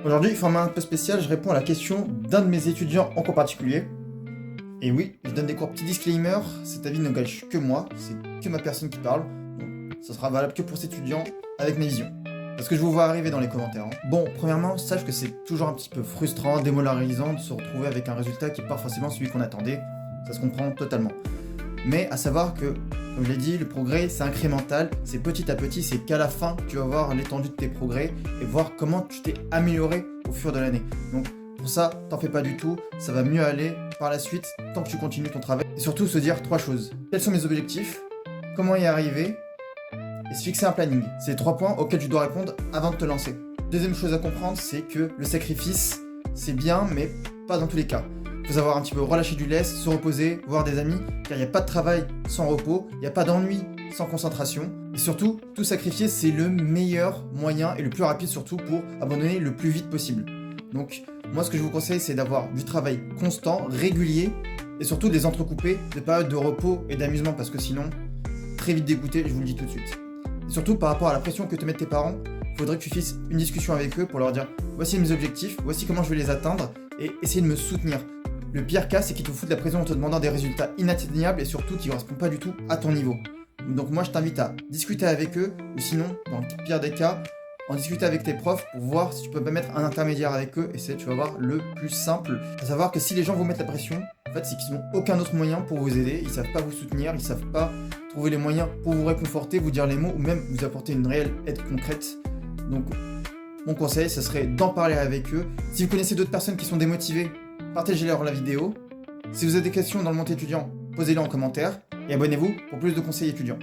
Aujourd'hui, format un peu spécial, je réponds à la question d'un de mes étudiants en cours particulier. Et oui, je donne des cours, petit disclaimer, cet avis n'engage que moi, c'est que ma personne qui parle, donc ça sera valable que pour cet étudiant avec mes visions. Parce que je vous vois arriver dans les commentaires. Bon, premièrement, sache que c'est toujours un petit peu frustrant, démoralisant de se retrouver avec un résultat qui n'est pas forcément celui qu'on attendait, ça se comprend totalement. Mais à savoir que, comme je l'ai dit, le progrès c'est incrémental, c'est petit à petit, c'est qu'à la fin que tu vas voir l'étendue de tes progrès et voir comment tu t'es amélioré au fur de l'année. Donc pour ça, t'en fais pas du tout, ça va mieux aller par la suite tant que tu continues ton travail. Et surtout se dire 3 choses. Quels sont mes objectifs? Comment y arriver? Et se fixer un planning. C'est les 3 points auxquels tu dois répondre avant de te lancer. Deuxième chose à comprendre, c'est que le sacrifice, c'est bien, mais pas dans tous les cas. Il faut savoir un petit peu relâcher du lest, se reposer, voir des amis, car il n'y a pas de travail sans repos, il n'y a pas d'ennui sans concentration. Et surtout, tout sacrifier, c'est le meilleur moyen et le plus rapide surtout pour abandonner le plus vite possible. Donc, moi ce que je vous conseille, c'est d'avoir du travail constant, régulier, et surtout de les entrecouper de périodes de repos et d'amusement, parce que sinon, très vite dégoûté, je vous le dis tout de suite. Et surtout, par rapport à la pression que te mettent tes parents, il faudrait que tu fasses une discussion avec eux pour leur dire « Voici mes objectifs, voici comment je vais les atteindre, et essayer de me soutenir ». Le pire cas, c'est qu'ils te foutent la pression en te demandant des résultats inatteignables et surtout qui ne correspondent pas du tout à ton niveau. Donc moi, je t'invite à discuter avec eux, ou sinon, dans le pire des cas, en discuter avec tes profs pour voir si tu peux pas mettre un intermédiaire avec eux, et c'est, tu vas voir, le plus simple. À savoir que si les gens vous mettent la pression, en fait, c'est qu'ils n'ont aucun autre moyen pour vous aider, ils savent pas vous soutenir, ils savent pas trouver les moyens pour vous réconforter, vous dire les mots, ou même vous apporter une réelle aide concrète. Donc, mon conseil, ce serait d'en parler avec eux. Si vous connaissez d'autres personnes qui sont démotivées, partagez-leur la vidéo. Si vous avez des questions dans le monde étudiant, posez-les en commentaire et abonnez-vous pour plus de conseils étudiants.